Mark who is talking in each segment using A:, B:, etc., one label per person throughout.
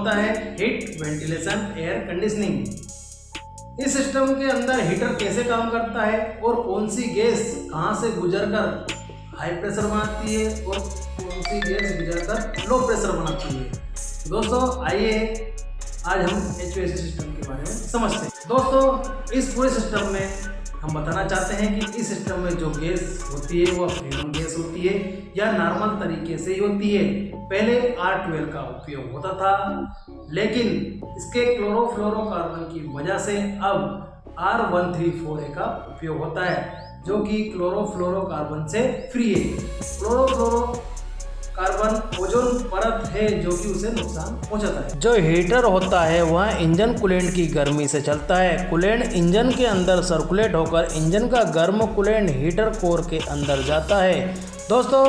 A: होता है heat ventilation air conditioning. इस सिस्टम के अंदर हीटर कैसे काम करता है और कौन सी गैस कहां से गुजरकर हाई प्रेशर बनाती है और कौन सी गैस गुजरकर लो प्रेशर बनाती है। दोस्तों आइए आज हम HVAC सिस्टम के बारे में समझते हैं। दोस्तों इस पूरे सिस्टम में हम बताना चाहते हैं कि इस सिस्टम में जो गैस होती है वो फ्रीडम गैस होती है या नॉर्मल तरीके से ही होती है। पहले R12 का उपयोग होता था, लेकिन इसके क्लोरोफ्लोरोकार्बन की वजह से अब R134A का उपयोग होता है, जो कि क्लोरोफ्लोरोकार्बन से फ्री है। क्लोरोफ्लोरोकार्बन ओजोन परत है जो कि उसे नुकसान पहुंचाता है। जो हीटर होता है वह इंजन कूलेंट की गर्मी से चलता है। कूलेंट इंजन के अंदर सर्कुलेट होकर इंजन का गर्म कूलेंट हीटर कोर के अंदर जाता है। दोस्तों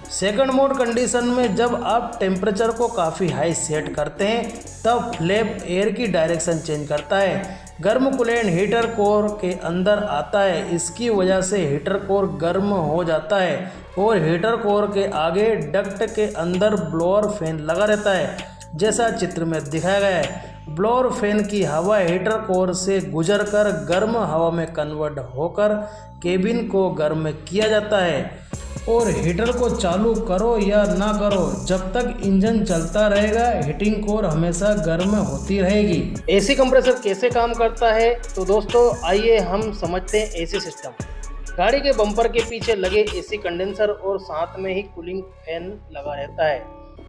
A: सेकंड मोड कंडीशन में जब आप टेम्परेचर को काफ़ी हाई सेट करते हैं तब फ्लैप एयर की डायरेक्शन चेंज करता है। गर्म कूलेंट हीटर कोर के अंदर आता है, इसकी वजह से हीटर कोर गर्म हो जाता है और हीटर कोर के आगे डक्ट के अंदर ब्लोअर फैन लगा रहता है, जैसा चित्र में दिखाया गया है। ब्लोअर फैन की हवा हीटर कोर से गुजरकर गर्म हवा में कन्वर्ट होकर केबिन को गर्म किया जाता है। और हीटर को चालू करो या ना करो, जब तक इंजन चलता रहेगा हीटिंग कोर हमेशा गर्म होती रहेगी। एसी कंप्रेसर कैसे काम करता है, तो दोस्तों आइए हम समझते हैं एसी सिस्टम। गाड़ी के बम्पर के पीछे लगे एसी कंडेंसर और साथ में ही कूलिंग फैन लगा रहता है।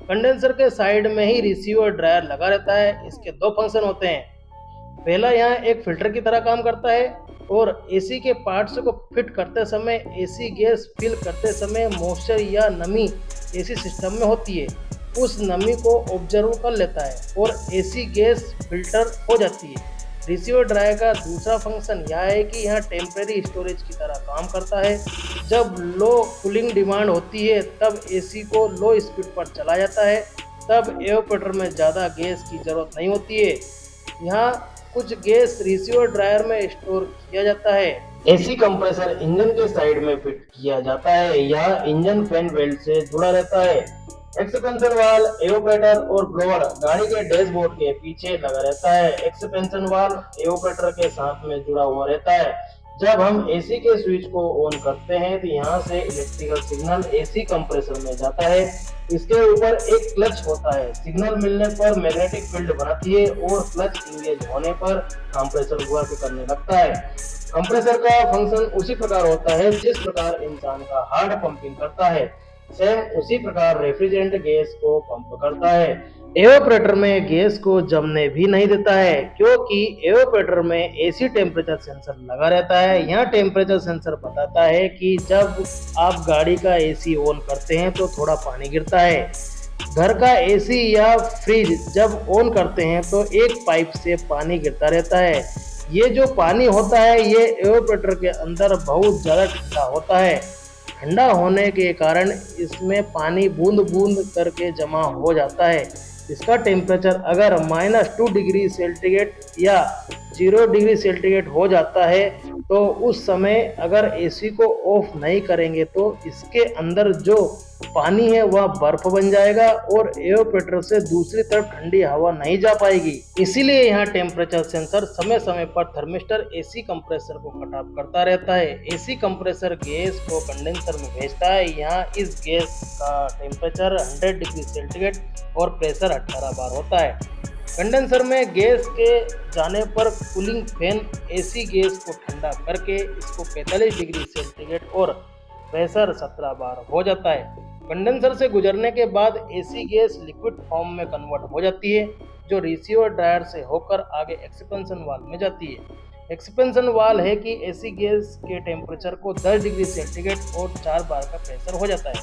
A: कंडेंसर के साइड में ही रिसीवर ड्रायर लगा रहता है। इसके दो फंक्शन होते हैं। पहला यहाँ एक फिल्टर की तरह काम करता है और एसी के पार्ट्स को फिट करते समय एसी गैस फिल करते समय मॉइस्चर या नमी एसी सिस्टम में होती है, उस नमी को ऑब्जर्व कर लेता है और एसी गैस फिल्टर हो जाती है। रिसीवर ड्रायर का दूसरा फंक्शन यह है कि यह टेम्परेरी स्टोरेज की तरह काम करता है। जब लो कूलिंग डिमांड होती है तब एसी को लो स्पीड पर चला जाता है, तब एवापोरेटर में ज़्यादा गैस की ज़रूरत नहीं होती है। यहाँ कुछ गैस रिसीवर ड्रायर में स्टोर किया जाता है। एसी कंप्रेसर इंजन के साइड में फिट किया जाता है। यह इंजन फैन बेल्ट से जुड़ा रहता है। एक्सपेंशन वाल्व, एवापोरेटर और ब्लोअर गाड़ी के डैशबोर्ड के पीछे लगा रहता है। एक्सपेंशन वाल्व एवापोरेटर के साथ में जुड़ा हुआ रहता है। जब हम एसी के स्विच को ऑन करते हैं तो यहाँ से इलेक्ट्रिकल सिग्नल एसी कंप्रेसर में जाता है। इसके ऊपर एक क्लच होता है। सिग्नल मिलने पर मैग्नेटिक फील्ड बनाती है और क्लच इंगेज होने पर कंप्रेसर वर्क करने लगता है। कंप्रेसर का फंक्शन उसी प्रकार होता है जिस प्रकार इंसान का हार्ट पंपिंग करता है, सेम उसी प्रकार रेफ्रिजरेंट गैस को पंप करता है। एवापोरेटर में गैस को जमने भी नहीं देता है, क्योंकि एवापोरेटर में एसी टेम्परेचर सेंसर लगा रहता है। यह टेम्परेचर सेंसर बताता है कि जब आप गाड़ी का एसी ऑन करते हैं तो थोड़ा पानी गिरता है। घर का एसी या फ्रिज जब ऑन करते हैं तो एक पाइप से पानी गिरता रहता है। ये जो पानी होता है ये एवापोरेटर के अंदर बहुत ज़्यादा ठंडा होता है। ठंडा होने के कारण इसमें पानी बूंद बूंद करके जमा हो जाता है। इसका टेम्परेचर अगर -2 डिग्री सेंटीग्रेड या 0 डिग्री सेंटीग्रेड हो जाता है तो उस समय अगर एसी को ऑफ नहीं करेंगे तो इसके अंदर जो पानी है वह बर्फ बन जाएगा और एवापोरेटर से दूसरी तरफ ठंडी हवा नहीं जा पाएगी। इसीलिए यहाँ टेम्परेचर सेंसर समय समय पर थर्मिस्टर एसी कंप्रेसर को कट ऑफ करता रहता है। एसी कंप्रेसर गैस को कंडेंसर में भेजता है। यहाँ इस गैस का टेम्परेचर 100 डिग्री सेंटीग्रेड और प्रेशर 18 बार होता है। कंडेंसर में गैस के जाने पर कूलिंग फैन एसी गैस को ठंडा करके इसको 45 डिग्री सेंटीग्रेड और प्रेशर 17 बार हो जाता है। कंडेंसर से गुजरने के बाद एसी गैस लिक्विड फॉर्म में कन्वर्ट हो जाती है, जो रिसीवर ड्रायर से होकर आगे एक्सपेंशन वाल्व में जाती है। एक्सपेंशन वाल्व है कि एसी गैस के टेम्परेचर को 10 डिग्री सेंटीग्रेड और 4 बार का प्रेशर हो जाता है।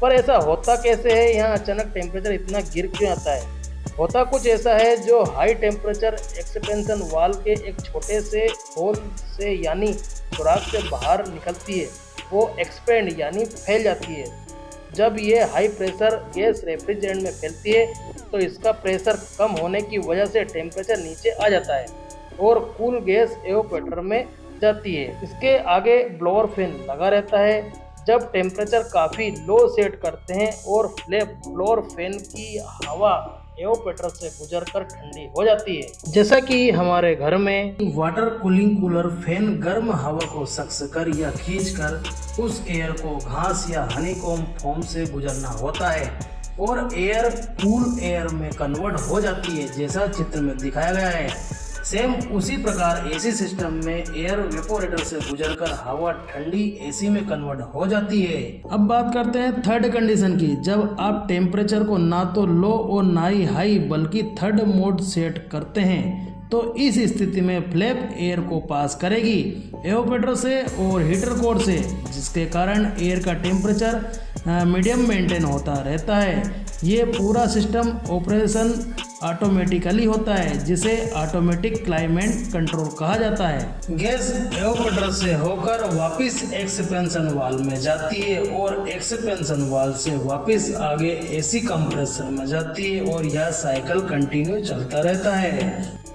A: पर ऐसा होता कैसे है, यहाँ अचानक टेम्परेचर इतना गिर क्यों आता है? होता कुछ ऐसा है, जो हाई टेम्परेचर एक्सपेंशन वाल्व के एक छोटे से होल से यानी सुराख से बाहर निकलती है, वो एक्सपेंड यानी फैल जाती है। जब ये हाई प्रेशर गैस रेफ्रिजरेंट में फैलती है तो इसका प्रेशर कम होने की वजह से टेम्परेचर नीचे आ जाता है और कूल गैस एवापोरेटर में जाती है। इसके आगे ब्लोअर फैन लगा रहता है। जब टेम्परेचर काफ़ी लो सेट करते हैं और ब्लोअर फैन की हवा एवापोरेटर से गुजरकर ठंडी हो जाती है। जैसा कि हमारे घर में वाटर कूलिंग कूलर फैन गर्म हवा को सक्स कर या खींचकर उस एयर को घास या हनीकॉम्ब फोम से गुजरना होता है और एयर कूल एयर में कन्वर्ट हो जाती है, जैसा चित्र में दिखाया गया है। सेम उसी प्रकार एसी सिस्टम में एयर वेपोरेटर से गुजरकर हवा ठंडी एसी में कन्वर्ट हो जाती है। अब बात करते हैं थर्ड कंडीशन की, जब आप टेम्परेचर को ना तो लो और ना ही हाई बल्कि थर्ड मोड सेट करते हैं तो इस स्थिति में फ्लैप एयर को पास करेगी एवापोरेटर से और हीटर कोर से, जिसके कारण एयर का टेम्परेचर मीडियम मेंटेन होता रहता है। ये पूरा सिस्टम ऑपरेशन ऑटोमेटिकली होता है, जिसे ऑटोमेटिक क्लाइमेट कंट्रोल कहा जाता है। गैस एवापोरेटर से होकर वापस एक्सपेंशन वाल्व में जाती है और एक्सपेंशन वाल्व से वापस आगे एसी कंप्रेसर में जाती है और यह साइकिल कंटिन्यू चलता रहता है।